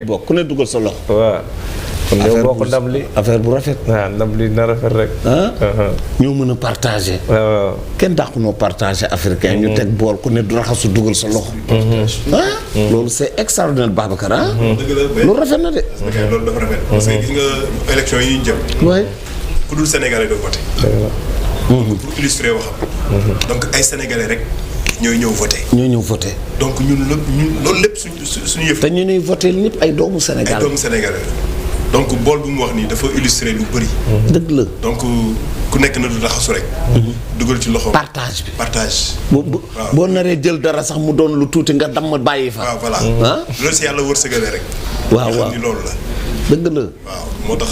bokk ku ne dugal sa loxo. waaw. kon ñoo bokk ndam li affaire bu rafet. waaw ndam li na rafet rek. ñoo mën a partagé. waaw. kenn dàqu noo partagé africain. ñu teg bool ku ne du raxasu dugal sa loxo. loolu c'est extraordinaire Babacar ah. loolu rafet na de. loolu dafa rafet. parce que gis nga élection yi ñu jëm. waay. ku dul Sénégalais doo voté. pour illustrer waxam. donc ay Sénégalais rek ñooy ñëw voté. ñoo ñëw voté. donc ñun loolu lépp suñu yëf. te ñu ñuy voté ñëpp ay doomu Sénégal. ay doomu Sénégalais la. donc bool bu mu wax nii dafa illustrer lu bëri. dëgg la. donc ku nekk na du raxasu rek. dugal ci loxo. partage bi partage. boo naree jël dara sax mu doon lu tuuti nga damm bàyyi fa. waaw voilà. loolu si yàlla wërsëgalee rek. waaw nga xam ni loolu la. dëgg la. waaw moo tax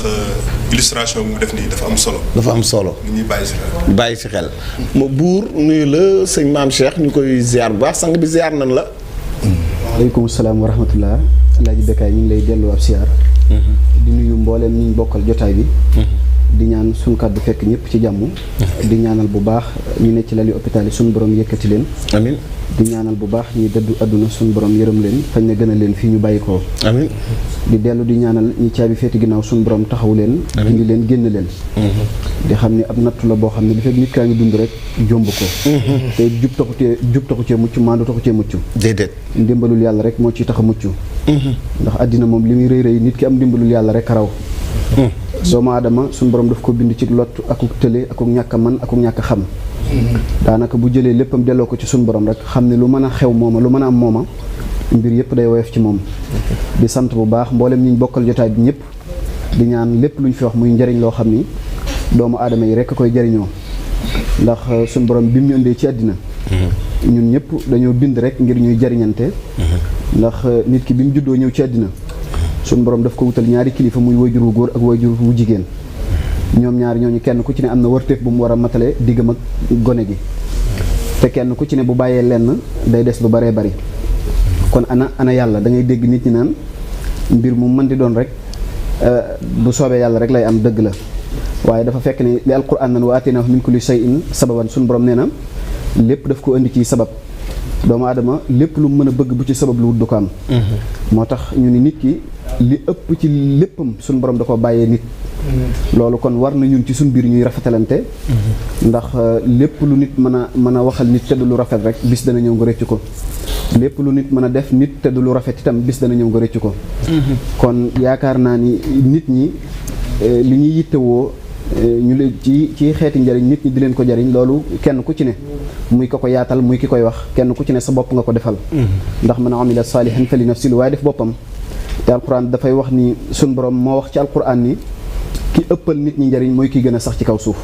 illustration bi mu def nii dafa am solo. dafa am solo. ni ñuy bàyyi si xel. bàyyi si xel. ma buur nuyu la sëñ maam Cheikh ñu koy ziar bu baax sang bi ziar nan la. aleykum salaam wa rahmatullah. Alaaji Bekkaay ñu ngi lay dellu ab siyaar. di nuyu mbooleem ñi ñu bokkal jotaay bi. di ñaan suñu kàddu fekk ñëpp ci jàmm. di ñaanal bu baax ñu ne ci lali hôpital yi suñu borom yëkkati leen. amiin. di ñaanal bu baax ñi dëddu àdduna suñu borom yërëm leen fañ ne gën a leen fii ñu bàyyi ko. amiin. di dellu di ñaanal ñi caabi féeti ginnaaw suñu borom taxaw leen. indi leen génn leen. di xam ne ab nattu la boo xam ne li fekk nit kaa ngi dund rek jomb ko. te jub taxu cee mucc maandu taxu cee mucc. déedéet. ndimbalul yàlla rek moo ciy tax a mucc. ndax àddina moom li muy rëy rëy nit ki am ndimbalul yàlla rek raw. doomu aadama suñu borom daf ko bind ci lott akuk tële akuk ñàkk a man akuk ñàkk a xam. daanaka bu jëlee léppam delloo ko ci suñu borom rek xam ne lu mën a xew mooma lu mën a am mooma mbir yëpp day woyof ci moom. di sant bu baax mboolem ñi ñu bokkal jotaay bi ñëpp di ñaan lépp lu ñu fi wax muy njëriñ loo xam ni doomu aadama yi rek a koy jëriñoo ndax suñu borom bi mu ñu indee ci àddina. ñun ñëpp dañoo bind rek ngir ñuy jëriñante. ndax nit ki bi mu juddoo ñëw ci àddina suñu borom daf ko wutal ñaari kilifa muy wayjur wu góor ak wayjur wu jigéen. ñoom ñaari ñooñu kenn ku ci ne am na warteef bu mu war a matale diggam ak gone gi te kenn ku ci ne bu bàyyee lenn day des lu baree bari kon ana yàlla da ngay dégg nit ñi naan mbir mu mën di doon rek bu soobee yàlla rek lay am dëgg la waaye dafa fekk ne li alquran nan wa aataynaahu min kulli shay'in sababan suñu borom nee na lépp daf ko indi ci sabab doomu aadama lépp lu mu mën a bëgg bu ci sabab lu wut du ko am. moo tax ñu ni nit ki li ëpp ci léppam suñu borom da ko bàyyee nit. loolu kon war na ñun ci suñ biir ñuy rafetalante. ndax lépp lu nit mën a waxal nit te du lu rafet rek bis dana ñëw nga rëcc ko. lépp lu nit mën a def nit te du lu rafet itam bis dana ñëw nga rëcc ko. kon yaakaar naa ni nit ñi li ñuy yittewoo ñu leen ci xeeti njariñ nit ñi di leen ko jariñ loolu kenn ku ci ne muy ko yaatal muy ki koy wax kenn ku ci ne sa bopp nga ko defal. ndax man amila saalihan fali nafsi waaye def boppam. te alquran dafay wax ni suñ borom moo wax ci alquran ni ki ëppal nit ñi njariñ mooy ki gën a sax ci kaw suuf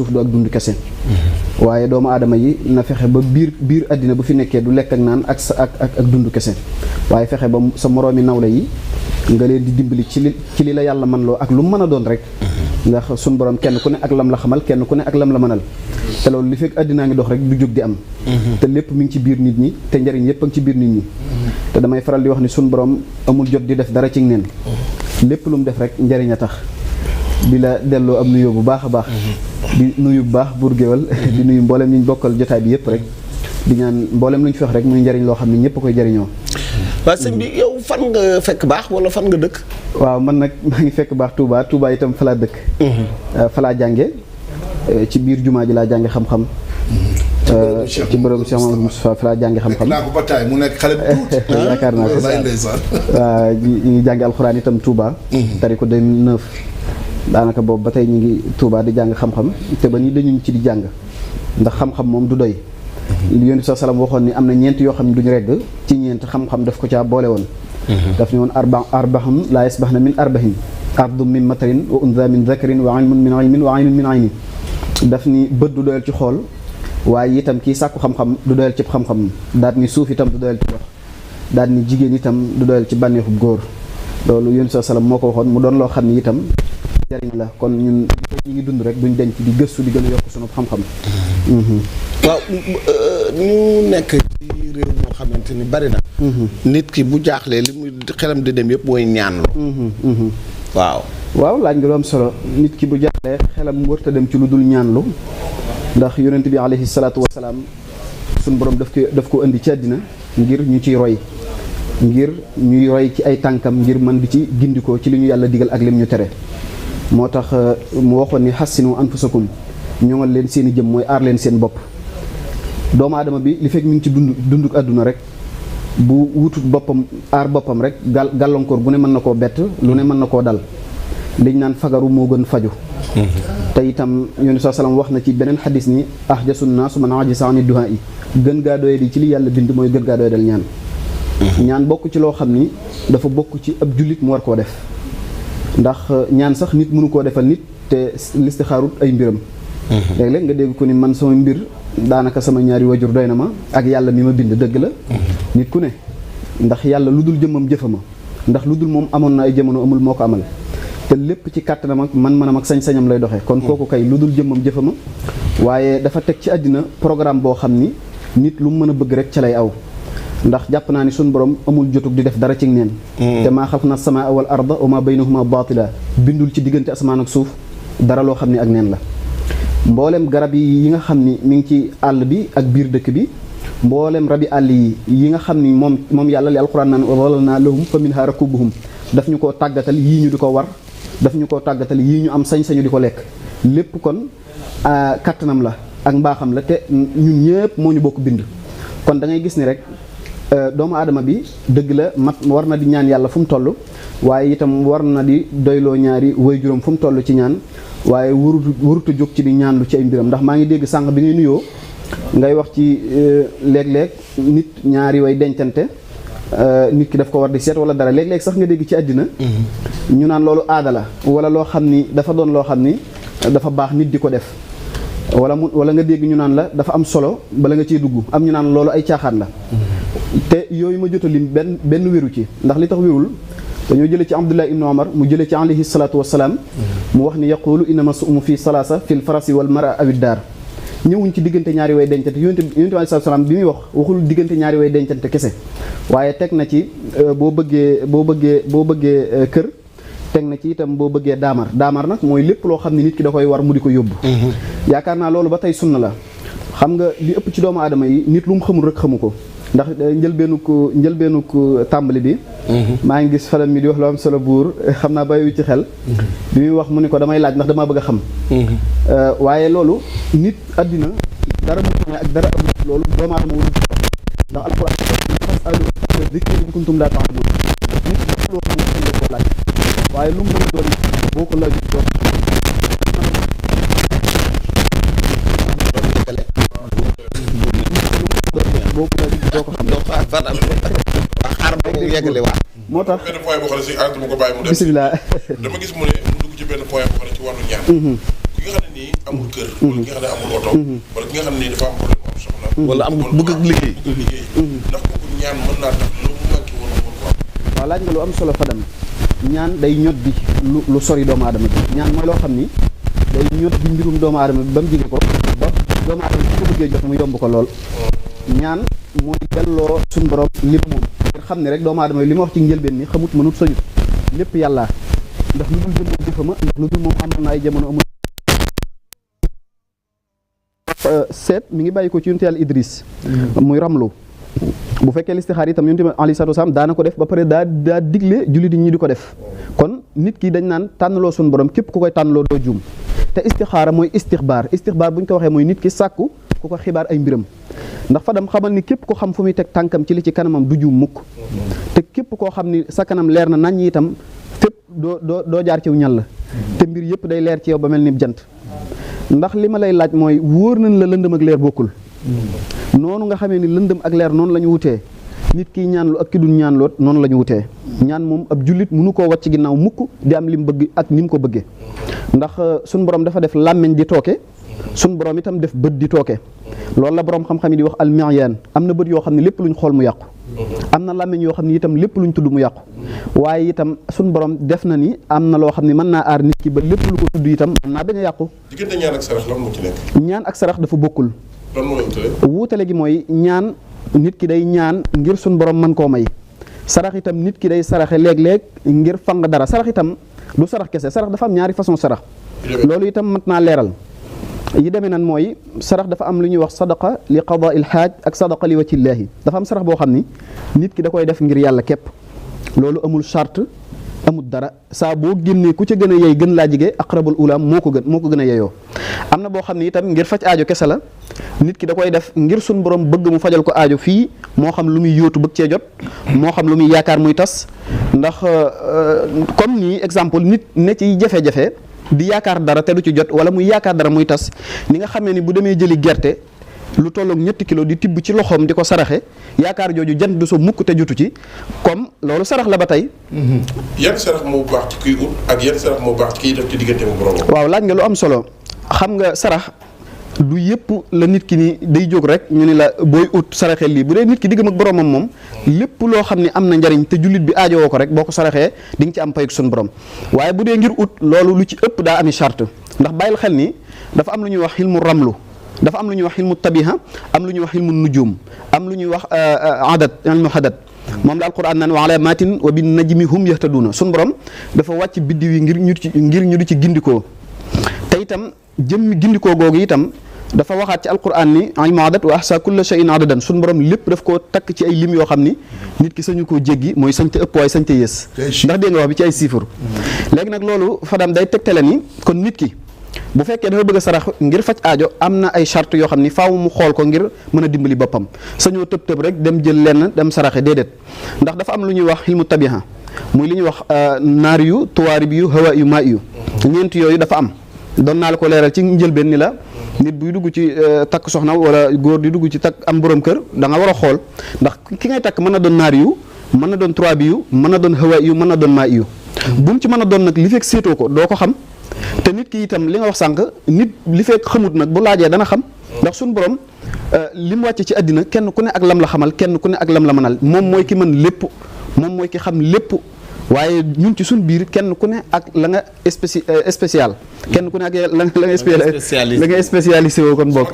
du ak dund kese. waaye doomu aadama yi na fexe ba biir àddina bu fi nekkee du lekk ak naan ak dund kese waaye fexe ba sa moroomi nawle yi nga leen di dimbali ci li la yàlla man loo ak lu mu mën a doon rek. ndax suñ borom kenn ku ne ak lam la xamal kenn ku ne ak lam la mënal te loolu li fekk àddinaa ngi dox rek du jóg di am. te lépp mi ngi ci biir nit ñi te njariñ yépp a ngi ci biir nit ñi. te damay faral di wax ni suñ borom amul jot di def dara ci neen lépp lu mu def rek njariñ a tax. di la delloo am nuyoo bu baax a baax. di nuyu bu baax buur géwal di nuyu mboolem ñu bokkal jotaay bi yépp rek. di ñaan mboolem lu ñu fi wax rek muy njariñ loo xam ne ñëpp koy jariñoo. waaw sëñ bi yow fan nga fekk baax wala fan nga dëkk. waaw man nag maa ngi fekk baax Touba itam fa laa dëkk. fa laa jànge ci biir jumaa ji laa jànge xam-xam. ci bërëbu Cheikh Mamadou Moustapha fa laa jànge xam-xam. naa ko ba taay mu nekk xale bu tuuti. yaakaar naa ko waaw ñu ngi jànge alxuraan itam Touba. tari ko 2009. daanaka boobu ba tey ñu ngi Touba di jàng xam-xam te ba nii dañu ci di jàng ndax xam-xam moom du doy. li Yonent bi salaam waxoon ni am na ñeent yoo xam ne duñu regg ci ñeent xam-xam daf ko caa boole woon. daf ne woon arbahun laa yasbahna min arbahin ardum min matarin wa unza min zakarin wa ilmun min ilmin wa aynun min ayni daf ni bët du doyal ci xool waaye itam kii sàkku xam-xam du doyal ci xam-xam daat ni suuf itam du doyal ci dox daat ni jigéen itam du doyal ci bànneexub góor loolu Yonent bi salaam moo ko waxoon mu doon loo xam ni itam jariñ la kon ñun ñu ngi dund rek duñ denc di gëstu di gën a yokk sunu xam-xam. waaw ñu nekk ci réew moo xamante ni bari na. nit ki bu jaaxlee li muy xelam di dem yëpp mooy ñaanlu. waaw laaj nga lu am solo nit ki bu jaaxlee xelam warta dem ci lu dul ñaanlu ndax yonent bi alayhi salaatu wasalaam suñu borom daf ko indi ci àddina ngir ñu ciy roy ngir ñuy roy ci ay tànkam ngir mën di ci gindikoo ci li ñu yàlla digal ak lim ñu tere moo tax mu waxoon ni hassinu anfusakum ñoŋal leen seen i jëm mooy aar leen seen bopp doomu aadama bi li fekk mi ngi ci dunduk àdduna rek bu wutut boppam aar boppam rek gàllankoor bu ne mën na koo bett lu ne mën na koo dal liñ naan fagaru moo gën faju te itam yonent saa salaam wax na ci beneen xadis ni ahjasun naasu man ajisa ani duhaa yi gën gaa doye di ci li yàlla bind mooy gën gaa doye dal ñaan ñaan bokk ci loo xam ni dafa bokk ci ab jullit mu war koo def ndax ñaan sax nit mënu koo defal nit te listixaarut ay mbiram léeg-léeg nga dégg ko ni man sama mbir daanaka sama ñaari wajur doy na ma ak yàlla mi ma bind dëgg la nit ku ne ndax yàlla lu dul jëmmam jëfama ndax lu dul moom amoon na ay jamono amul moo ko amal te lépp ci kàttanam ak man-manam ak sañ-sañam lay doxee kon kooku kay lu dul jëmmam jëfama waaye dafa teg ci àddina programme boo xam ni nit lu mu mën a bëgg rek ca lay aw ndax jàpp naa ni suñu borom amul jotug di def dara ci neen te maa xalaqna samaa wal arda wa maa baynahuma baatila bindul ci diggante asamaan ak suuf dara loo xam ni ak neen la mboolem garab yi nga xam ni mi ngi ci àll bi ak biir dëkk bi mboolem rabi àll yi nga xam ni moom yàlla li alquran naan wa zalalna lahum fa minha rakubuhum daf ñu koo tàggatal yii ñu di ko war daf ñu koo tàggatal yii ñu am sañ-sañu di ko lekk lépp kon kattanam la ak mbaaxam la te ñun ñëpp moo ñu bokk bind kon da ngay gis ni rek doomu aadama bi dëgg la mat war na di ñaan yàlla fu mu toll waaye itam war na di doyloo ñaari waajuram fu mu toll ci ñaan waaye warutu jóg ci di ñaanlu ci ay mbiram ndax maa ngi dégg sànq bi ngay nuyoo ngay wax ci léeg-léeg nit ñaari way dencante nit ki daf ko war di seet wala dara léeg-léeg sax nga dégg ci àddina ñu naan loolu aada la wala loo xam ni dafa doon loo xam ni dafa baax nit di ko def wala nga dégg ñu naan la dafa am solo bala nga ciy dugg am ñu naan loolu ay caaxaan la te yooyu ma jot a lim benn wéru ci ndax li tax wérul dañoo jëlee ci Abdullah ibn Omar mu jëlee ci alayhi salaatu wasalaam mu wax ni yaqulu innama suumu fi salaasa fil farasi wal mara awid daar ñëwuñ ci diggante ñaari way dencante yonent bi alayhi salaam bi muy waxul diggante ñaari way dencante kese waaye teg na ci boo bëggee kër teg na ci itam boo bëggee daamar nag mooy lépp loo xam ne nit ki da koy war mu di ko yóbbu yaakaar naa loolu ba tey sunna la xam nga li ëpp ci doomu aadama yi nit lu mu xamul rek xamu ko ndax njëlbeenu ko tàmbali bi maa ngi gis falam mi di wax lu am solo buur xam naa bàyyiwu ci xel bi muy wax mu ni ko damay laaj ndax damaa bëgg a xam waaye loolu nit àddina dara mu ak dara amul loolu doomu aadama wul ndax alquran fasalu zikri in kuntum laa ta'lamuun nit loo xam ne ko laaj waaye lu mu mën a doon boo ko laaj doo ko xam xaar ba mu yeggale waa moo tax benn point boo xam ne si arrêté ma ko bàyyi mu dem bisimilah dama gis mu ne mu dugg ci benn point boo xam ne ci wàllu ñaan ki nga xam ne nii amul kër wala ki nga xam ne amul oto wala ki nga xam ne nii dafa am problème am soxla wala am bëgg ak liggéey ndax kooku ñaan mën naa tax lu mu manqué woon mën ko am waaw laaj nga lu am solo Fadam ñaan day ñot bi lu sori doomu aadama bi ñaan mooy loo xam ni day ñot bi mbirum doomu aadama bi ba mu jige ko ba doomu aadama bi ko bëggee jot mu yomb ko lool ñaan mooy delloo suñu borom lépp moom ngir xam ne rek doomu aadama yi li ma wax ci njëlbeen ni xamut mënut sañut lépp yàlla ndax lu dul jëmm jëfama ndax lu dul moom amoon na ay jamono amul seet mi ngi bàyyi ko ci yonent yàlla Idris muy ramlu bu fekkee listixaar itam yonent bi alayhi salaatu wasalaam daana ko def ba pare daa digle jullit ñi di ko def kon nit ki dañ naan tànnaloo suñu borom képp ku koy tànnaloo doo juum te istixaara mooy istixbaar bu ñu ko waxee mooy nit ki sàkku ku ko xibaar ay mbiram ndax Fadam xamal ni képp ko xam fu muy teg tànkam ci li ci kanamam du juum mukk te képp koo xam ni sa kanam leer na nañ itam fépp doo jaar ciw ñal la te mbir yëpp day leer ci yow ba mel ni jant ndax li ma lay laaj mooy wóor nañ la lëndëm ak leer bokkul noonu nga xamee ni lëndëm ak leer noonu la ñu wutee nit kiy ñaanlu ak ki dul ñaanloot noonu la ñu wutee ñaan moom ab jullit mënu koo wàcc ginnaaw mukk di am li mu bëgg ak ni mu ko bëggee ndax suñ borom dafa def làmmiñ di tooke suñ borom itam def bët di tooke loolu la borom xam-xam yi di wax almiyaan am na bët yoo xam ne lépp luñ xool mu yàqu am na làmmiñ yoo xam ne itam lépp luñ tudd mu yàqu waaye itam suñ borom def na ni am na loo xam ne mën naa aar nit ki ba lépp lu ko tudd itam mën naa bañ a yàqu. diggante ñaan ak sarax lan moo ci nekk. ñaan ak sarax dafa bokkul. lan moo wutale. wuutale gi mooy ñaan nit ki day ñaan ngir suñ borom mën koo may sarax itam nit ki day saraxe léeg-léeg ngir fang dara sarax itam du sarax kese sarax dafa am ñaari façon sarax loolu itam mat naa leeral yi demee nan mooy sarax dafa am lu ñuy wax sadaqa li qadaa il xaaj ak sadaqa li wajhillaahi dafa am sarax boo xam ni nit ki da koy def ngir yàlla képp loolu amul charte amul dara saa boo génnee ku ca gën a yey gën laa jige aqrabul ulaam moo ko gën a yeyoo am na boo xam ne itam ngir faj aajo kese la nit ki da koy def ngir suñ borom bëgg mu fajal ko aajo fii moo xam lu muy yóotu bëgg cee jot moo xam lu muy yaakaar muy tas ndax comme nii exemple nit ne ci jafe-jafe di yaakaar dara te du ci jot wala muy yaakaar dara muy tas ni nga xamee ni bu demee jëli gerte lu tolloog 7 kilos di tibb ci loxoom di ko saraxe yaakaar jooju jant du so mukk te jotu ci comme loolu sarax la ba tey. yan sarax moo baax ci kuy ut ak yan sarax moo baax ci kiy def ci diggante mu borom. waaw laaj nga lu am solo xam nga sarax du yëpp la nit ki ni day jóg rek ñu ni la booy ut saraxee lii bu dee nit ki diggam ak boromam moom lépp loo xam ne am na njariñ te jullit bi aajowoo ko rek boo ko saraxee di nga ci am payuk suñu borom waaye bu dee ngir ut loolu lu ci ëpp daa ami charte ndax bàyyil xel ni dafa am lu ñuy wax xilmu ramlu dafa am lu ñuy wax xilmu tabiha am lu ñuy wax xilmu nujum am lu ñuy wax adat ilmu hadat moom la alquran naan wa alamatin wa bin najmi hum yahtaduna suñu borom dafa wàcc biddiw yi ngir ñu di ci gindikoo te itam jëmmi gindikoo googu itam dafa waxaat ci alquran ni ilmu adat wa ahsa kulla shay'in adadan suñu borom lépp daf koo takk ci ay lim yoo xam ni nit ki sañu koo jéggi mooy sañ te ëpp waaye sañ te yées ndax dégg nga wax bi ci ay chiffres léegi nag loolu fadam day tegtale ni kon nit ki bu fekkee dafa bëgg a sarax ngir faj aajo am na ay charte yoo xam ni faaw mu xool ko ngir mën a dimbali boppam sañoo tëb rek dem jël lenn dem saraxe déedéet ndax dafa am lu ñuy wax xilmu tabiha muy li ñuy wax naar yu tuwaarib yu hawa yu maa yu ñeent yooyu dafa am doon naa la ko leeral ci njëlbeen ni la nit buy dugg ci takk soxna wala góor di dugg ci takk am borom kër da nga war a xool ndax ki ngay takk mën na doon naar yu mën na doon tuwaarib yu mën na doon hawa yu mën na doon maa yu bu mu ci mën a doon nag li fekk séetoo ko doo ko xam te nit ki itam li nga wax sànq nit li fekk xamut nag bu laajee dana xam ndax suñu borom li mu wàcce ci àddina kenn ku ne ak lam la xamal kenn ku ne ak lam la mënal moom mooy ki mën lépp moom mooy ki xam lépp waaye ñun ci suñ biir kenn ku ne ak la nga spécial kenn ku ne ak la nga spécialisé woo kon bokk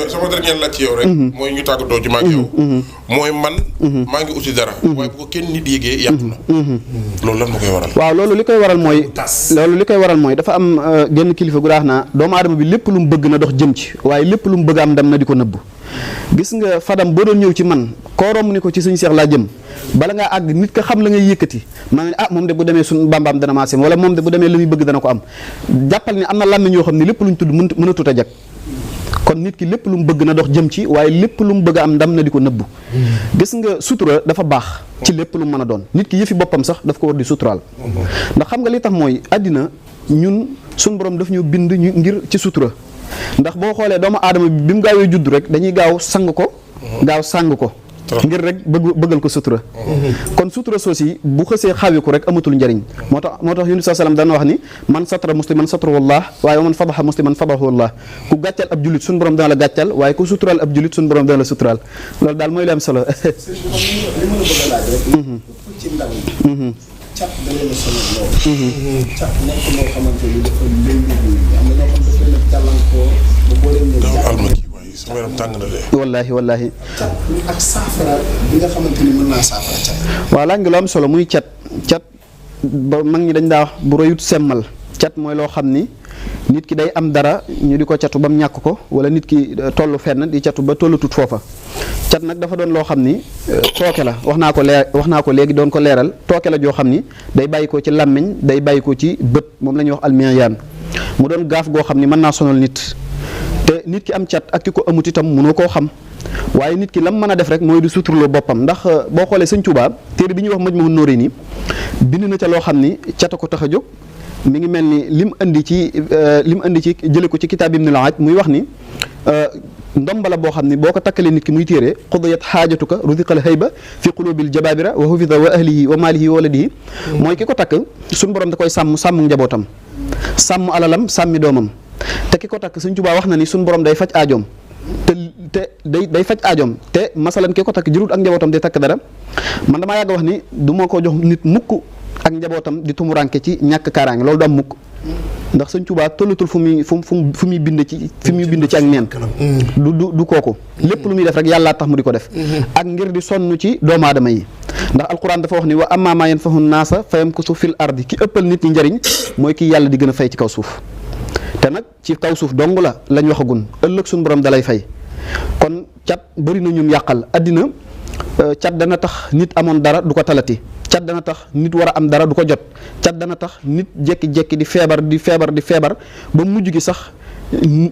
sama dernier laaj ci yow rek mooy ñu tàggatoo ci maa ngi yow mooy man maa ngi uti dara waaye bu ko kenn nit yégee yàqu na loolu lan moo koy waral waaw loolu li koy waral mooy dafa am genn kilifa gu daax naa doomu aadama bi lépp lu mu bëgg na dox jëm ci waaye lépp lu mu bëgg am ndam na di ko nëbb gis nga fadam boo doon ñëw ci man koo romb ni ko ci sëñ Seex laa jëm bala ngaa àgg nit ka xam la ngay yëkkati maa ngi ne moom de bu demee suñ bambaam dana maasem wala moom de bu demee la muy bëgg dana ko am jàppal ni am na làmmiñ yoo xam ne lépp lu ñu tudd mën a tut a jag kon nit ki lépp lu mu bëgg na dox jëm ci waaye lépp lu mu bëgg a am ndam na di ko nëbbu gis nga sutura dafa baax ci lépp lu mu mën a doon nit ki yëfi boppam sax daf ko war di suturaal ndax xam nga li tax mooy àddina ñun suñ borom daf ñu bind ñu ngir ci sutura ndax boo xoolee doomu aadama bi mu gaawee judd rek dañuy gaaw sang ko gaaw sàng ko ngir rek bëggal ko sutura kon sutura soos yi bu xësee xawiku rek amatul njariñ moo tax yunus sallam dana wax ni man satara musliman satarahullah waaye man fadaxa musliman fadahullah ku gàccal ab jullit suñu borom dana la gàccal waaye ku suturaal ab jullit suñu borom dana la suturaal loolu daal mooy lu am solo li ma la bëgg a laaj rek ci ndaw yi cat da leen a sonal lool cat nekk loo xamante ni dafa mbéy am na ñoo xam dafa leen jàllankoo ba boo leen sama yaram tàng na de. wallaahi. cat ak saafara bi nga xamante ni mën naa saafara cat. waaw laaj nga lu am solo muy cat ba mag ñi dañ daa wax bu royut semmal cat mooy loo xam ni nit ki day am dara ñu di ko catu ba mu ñàkk ko wala nit ki tollu fenn di catu ba tollatut foofa cat nag dafa doon loo xam ni tooke la wax naa ko léegi doon ko leeral tooke la joo xam ni day bàyyi ko ci làmmiñ day bàyyi ko ci bët moom la ñuy wax almiyaan mu doon gaaf goo xam ni mën naa sonal nit te nit ki am cat ak ki ko amut itam mënoo koo xam waaye nit ki lam mën a def rek mooy di suturloo boppam ndax boo xoolee sëñ Tuubaa téere bi ñuy wax Majmahun Nurayni bind na ca loo xam ni cat a ko tax a jóg mi ngi mel ni lim andi ci jële ko ci kitaab Ibnul Aaj muy wax ni ndombala boo xam ni boo ko takkalee nit ki muy téere qudiyat xaajatuka rudiqal hayba fi qulubil jabaabira wa hufida wa ahlihi wa maalihi wa waladihi mooy ki ko takk suñu borom da koy sàmm njabootam sàmm alalam sàmmi doomam te ki ko takk sëñ Tuubaa wax na ni suñu borom day faj aajoom te day faj aajoom te masalan ki ko takk jërut ak njabootam di takk dara man damaa yàgg wax ni du ma ko jox nit mukk ak njabootam di tumuranke ci ñàkk kaaraange loolu du am mukk ndax sëñ Tuubaa tollatul fu muy bind ci ak neen du kooku lépp lu muy def rek yàllaa tax mu di ko def ak ngir di sonn ci doomu aadama yi ndax alquran dafa wax ni wa amma maa yanfahu naasa fa yamkusu fil ardi ki ëppal nit ñi njariñ mooy kii yàlla di gën a fay ci kaw suuf te nag ci kaw suuf dong lañ waxagun ëllëg suñu borom dalay fay kon cat bëri na ñum yàqal àddina cat dana tax nit amoon dara du ko talati cat dana tax nit war a am dara du ko jot cat dana tax nit jekki-jekki di feebar ba mujj gi sax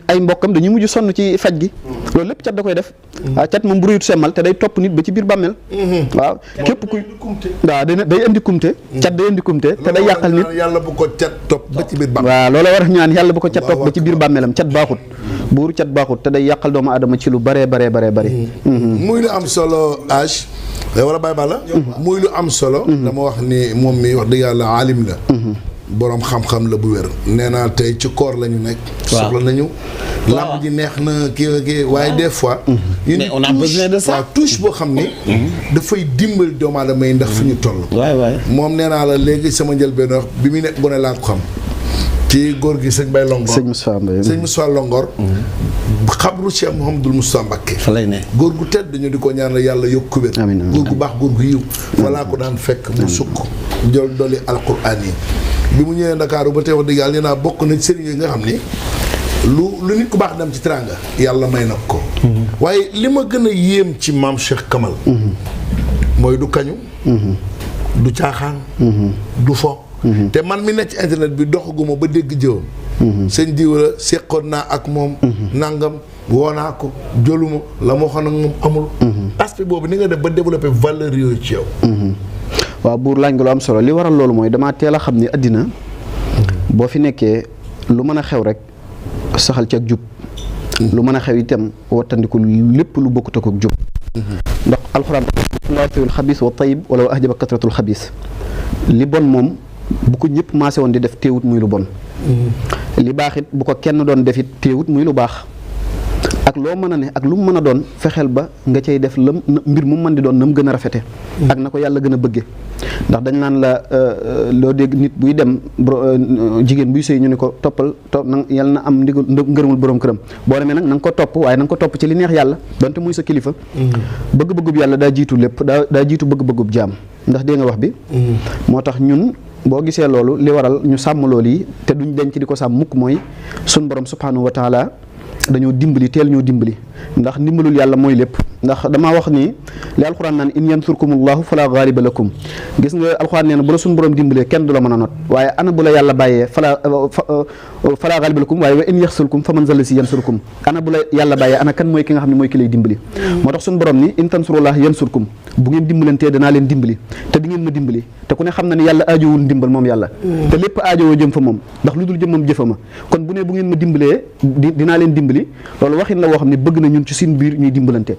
ay mbokkam dañuy mujj sonn ci faj gi loolu lépp cat da koy def waaw cat moom bu rëyut semmal te day topp nit ba ci biir bàmmeel waaw képp kuy waaw day indi kumte cat day indi kumte te day yàqal nit yàlla bu ko cat topp ba ci biir bàmmeel waaw loolu war a ñaan yàlla bu ko cat topp ba ci biir bàmmeelam cat baaxut buur cat baaxut te day yàqal doomu aadama ci lu bare muy lu am solo âge wala bàyyi bala muy lu am solo dama wax ni moom mi wax dëgg yàlla aalim la boroom xam-xam la bu wér nee naa tey ci koor la ñu nekk soxla nañu làmb ji neex na kii waaye des fois mais on a besoin de ça waaw touche boo xam ni dafay dimbali doomu aadama yi ndax fi ñu toll moom nee naa la léegi sama njëlbeen wax bi mu nekk gone laa ko xam ci góor gi sëñ Bay Longor sëñ Moussa Longor xabru Cheikh Mouhamadoul Moustapha Mbacké fa lay ne góor gu tedd dañu di ko ñaanal yàlla yokk ku wér góor gu baax góor gu yiw walaa ko daan fekk mu sukk jël dolli alquran yi bi mu ñëwee Ndakaaru ba tey wax dëgg yàlla nee naa bokk na sëriñ yi nga xam ni lu nit ku baax dem ci teraanga yàlla may na ko waaye li ma gën a yéem ci maam Cheikh Kamal mooy du kañu du caaxaan du fo te man mi nekk ci internet bi doxaguma ba dégg jëwam sëñ diw la seqoon naa ak moom nangam woo naa ko jëluma la ma waxoon ak moom amul aspect boobu ni nga def ba développer valeur yooyu ci yow waaw buur laaj nga lu am solo li waral loolu mooy damaa teel a xam ni àddina boo fi nekkee lu mën a xew rek saxal ci ak jub lu mën a xew itam wattandiku lépp lu bokkut ak jub ndax alxuraan laa yastawil xabiis wa tayyib wala ahjaba kasratul xabiis li bon moom bu ko ñëpp maase woon di def téewut muy lu bon li baax it bu ko kenn doon def it téewut muy lu baax ak loo mën a ne ak lu mu mën a doon fexeel ba nga cay def lam mbir mu mën di doon na mu gën a rafete ak na ko yàlla gën a bëgge ndax dañ naan la loo dégg nit buy dem jigéen buy sëy ñu ne ko toppal yàlla na am ndigal ngërëmul borom këram boo demee nag na nga ko topp waaye na nga ko topp ci li neex yàlla donte muy sa kilifa bëgg-bëggub yàlla daa jiitu lépp daa jiitu bëgg-bëggub jaam ndax dégg nga wax bi moo tax ñun boo gisee loolu li waral ñu sàmm loolu yi te duñ denc di ko sàmm mukk mooy sun borom subhanahu wa taala dañoo dimbali teel ñoo dimbali ndax ndimbalul yàlla mooy lépp ndax damaa wax ni li alxuraan naan in yansurkumullahu fala ghaliba lakum gis nga alxuraan nee na bu la suñu borom dimbalee kenn du la mën a not waaye ana bu la yàlla bàyyee fala ghaliba lakum waaye wa in yaxsulkum fa man zallasi yansurkum ana bu la yàlla bàyyee ana kan mooy ki nga xam ne mooy ki lay dimbali moo tax suñu borom ni in tansurullah yansurkum bu ngeen dimbalantee danaa leen dimbali te di ngeen ma dimbali te ku ne xam na ni yàlla aajowul ndimbal moom yàlla te lépp aajowoo jëm fa moom ndax lu dul jëm moom jëfa ma kon bu ne bu ngeen ma dimbalee dinaa leen dimbali loolu waxin la woo xam ne bëgg na ñun ci seen biir ñuy dimbalante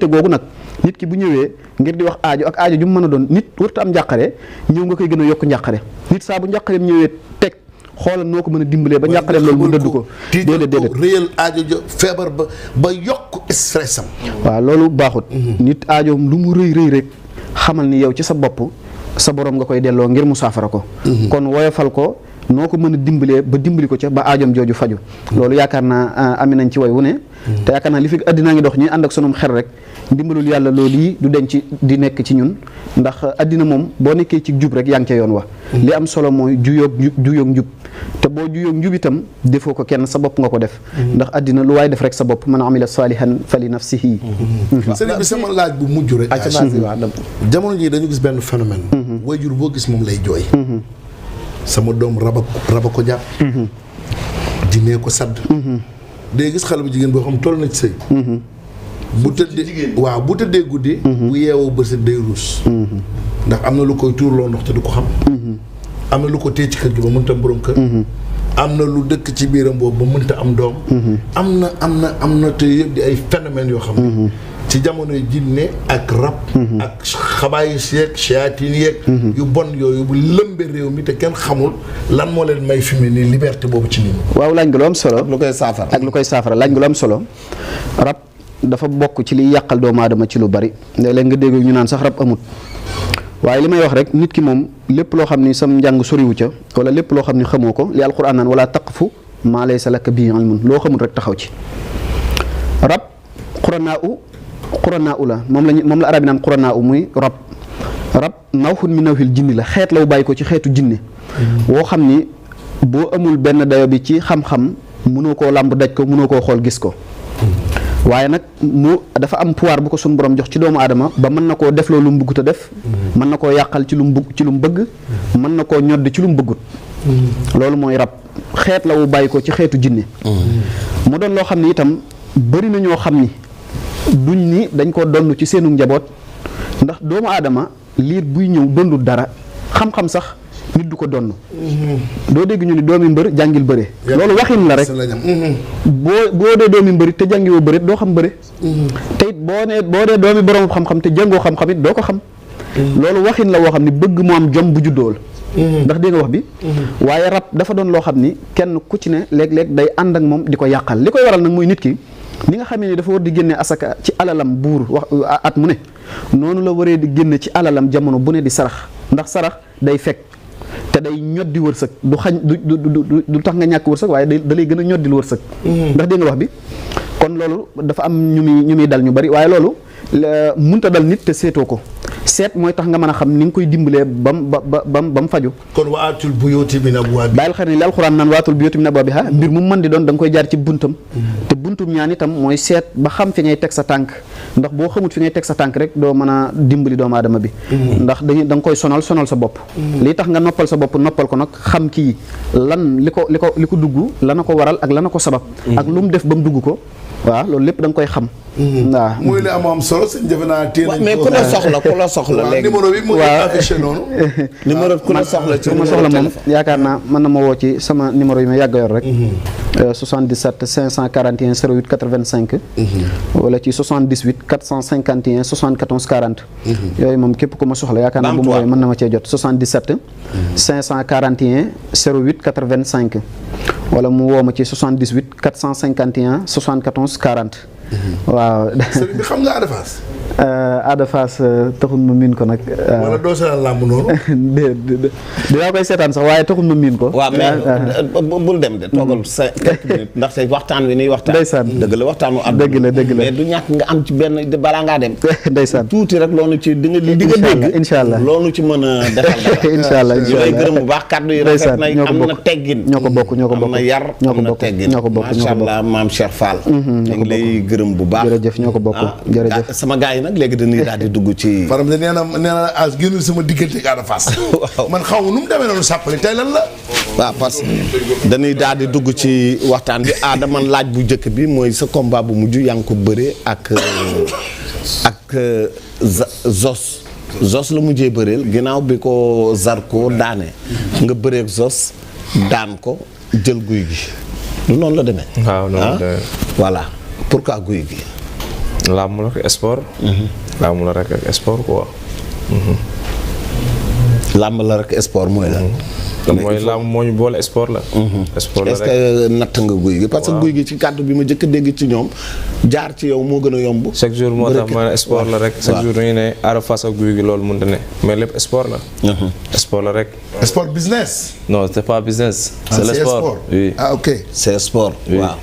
googu nag nit ki bu ñëwee ngir di wax aajo ak aajo ju mu mën a doon nit warta am njàqare ñëw nga koy gën a yokk njàqare nit saa bu njàqareem ñëwee teg xoolal noo ko mën a dimbalee ba njàqareem loolu mu dëdd ko déedéet réyal aajo jo feebar ba yokk stress am waaw loolu baaxut nit aajoom lu mu rëy rek xamal ni yow ci sa bopp sa borom nga koy delloo ngir mu saafara ko kon woyofal ko noo ko mën a dimbalee ba dimbali ko ca ba aajom jooju faju loolu yaakaar naa ami nañ ci way wu ne te yaakaar naa li fi addinaa ngi dox ñuy ànd ak sunum xel rek ndimbalul yàlla loolu yi du denc di nekk ci ñun ndax addina moom boo nekkee ci jub rek yaa ngi ca yoon wa li am solo mooy juyoog njub te boo juyoog njub itam defoo ko kenn sa bopp nga ko def ndax addina lu waay def rek sa bopp man amila salihan fa li nafsihi sëriñ bi sama laaj bu mujj rek jamono ji dañu gis benn phénomène waajur boo gis moom lay jooy sama doom raba ko jàpp jinee ko sadd day gis xale bu jigéen boo xam toll na ci sëy bu tëddee guddi bu yeewoo bësit day ruus ndax am na lu koy tuurloo ndox te du ko xam am na lu ko téye ci kër gi ba mënta am borom kër am na lu dëkk ci biiram boobu ba mënta am doom am na te yëpp di ay phénomènes yoo xam ne ci jamonoy jinne ak rab ak xabaay yeeg seyaatiin yeeg yu bon yooyu bu lëmbe réew mi te kenn xamul lan moo leen may fi mu nii liberté boobu ci nit ñi waaw laaj nga lu am solo lu koy saafara ak lu koy saafara laaj nga lu am solo rab dafa bokk ci liy yàqal doomu aadama ci lu bari léeg-léeg nga dégg ñu naan sax rab amut waaye li may wax rek nit ki moom lépp loo xam ni sam njàng soriwu ca wala lépp loo xam ni xamoo ko li alquran naan wala taqfu maa laysa laka bihi ilmun loo xamul rek taxaw ci rab xuranaa u la moom la arab yi naan xuranaa u muy rab nawxun mi nawxil jinni la xeet la wu bàyyi ko ci xeetu jinne woo xam ni boo amul benn dayo bi ci xam-xam mënoo koo làmb daj ko mënoo koo xool gis ko waaye nag mu dafa am pouvoir bu ko suñu borom jox ci doomu aadama ba mën na koo def loolu mu bëggut a def mën na koo yàqal ci lu mu bëgg mën na koo ñodd ci lu mu bëggut loolu mooy rab xeet la wu bàyyi ko ci xeetu jinne mu doon loo xam ne itam bëri na ñoo xam ni duñ ni dañ ko donn ci seenu njaboot ndax doomu aadama liir buy ñëw dondul dara xam-xam sax nit du ko donn doo dégg ñu ni doomi mbër jàngil bëre loolu waxin la rek boo dee doomi mbëri te jàngiwoo bëre doo xam bëre te it boo dee doomi borom xam-xam te jàngoo xam-xam it doo ko xam loolu waxin la woo xam ni bëgg mu am jom bu juddool ndax dégg nga wax bi waaye rab dafa doon loo xam ni kenn ku ci ne léeg-léeg day ànd ak moom di ko yàqal li koy waral nag mooy nit ki ni nga xamee ni dafa war di génne asaka ci alalam buur wax at mu ne noonu la waree di génne ci alalam jamono bu ne di sarax ndax sarax day fekk te day ñoddi wërsëg du xañ du tax nga ñàkk wërsëg waaye da lay gën a ñoddil wërsëg ndax dégg nga wax bi kon loolu dafa am ñu muy dal ñu bari waaye loolu munta dal nit te seetoo ko seet mooy tax nga mën a xam ni nga koy dimbalee ba mu faju kon waatul buyuuti min abwaabihaa bàyyil xel ni li alxuraan naan waatul buyuuti min abwaabihaa mbir mu mën di doon da nga koy jaar ci buntam te buntum ñaan itam mooy seet ba xam fi ngay teg sa tànk ndax boo xamut fi ngay teg sa tànk rek doo mën a dimbali doomu aadama bi ndax da nga koy sonal sa bopp lii tax nga noppal sa bopp noppal ko nag xam kii lan li ko dugg lana ko waral ak lana ko sabab ak lu mu def ba mu dugg ko waaw loolu lépp da nga koy xam waaw muy li am solo sëñ defe naa téye nañ mais ku la soxla léegi numéro bi mu ngi affiché noonu numéro ku la soxla ci ma soxla moom yaakaar naa mën na ma woo ci sama numéro yi ma yàgg yor rek 77 541 08 85 wala ci 78 451 74 40 yooyu moom képp ku ma soxla yaakaar naa bu ma woowee mën na ma cee jot 77 541 08 85 wala mu woo ma ci 78 451 74 40 waaw. sëriñ bi xam nga Ada Fass. Ada Fass taxul ma miin ko nag. wala doo seetaan làmb noonu. dinaa koy seetaan sax waaye taxul ma miin ko. waaw mais bul dem de toogal sa quelques minutes ndaxte waxtaan wi nuy waxtaan. ndeysaan dëgg la waxtaanu àdduna. dëgg la mais du ñàkk nga am ci benn balaa ngaa dem. ndeysaan tuuti rek loolu ci di nga dégg. incha allah loolu ci mën a defal dara. incha allah ñu lay gërëm bu baax kàddu yi rafet na am na teggin. ñoo ko bokk am na yar am na teggin. macha allah maam Cheikh Fall. ñu ngi lay gërëm bu baax. jërëjëf ñoo ko bokk jërëjëf sama gars yi nag léegi dañuy daal di dugg ci. faram de nee na as génnul sama diggante ak Ada Fass. man xaw ma nu mu demee noonu sàppali tey lan la. waaw parce que dañuy daal di dugg ci waxtaan bi Ada man laaj bu njëkk bi mooy sa combat bu mujj yaa ngi ko bëree ak Zos la mujjee bëreel ginnaaw bi ko Zarko daane nga bëreek Zos daan ko jël guy gi lu noonu la demee. waaw noonu la demee voilà pourquoi guy gi. làmb la rek sport. làmb la rek ak sport quoi. làmb la rek sport mooy la. mooy làmb moo ñu boole sport la. sport la rek est-ce que natt nga guy gi. parce que guy gi ci kàddu bi ma njëkk a dégg ci ñoom jaar ci yow moo gën a yomb. chaque jour moo tax ma ne sport la rek. chaque jour dañuy ne Ada Fass ak guy gi loolu mënta ne mais lépp sport la. sport la rek. sport business. non c'est pas business. c'est le sport oui. ah ok c'est sport. oui waaw.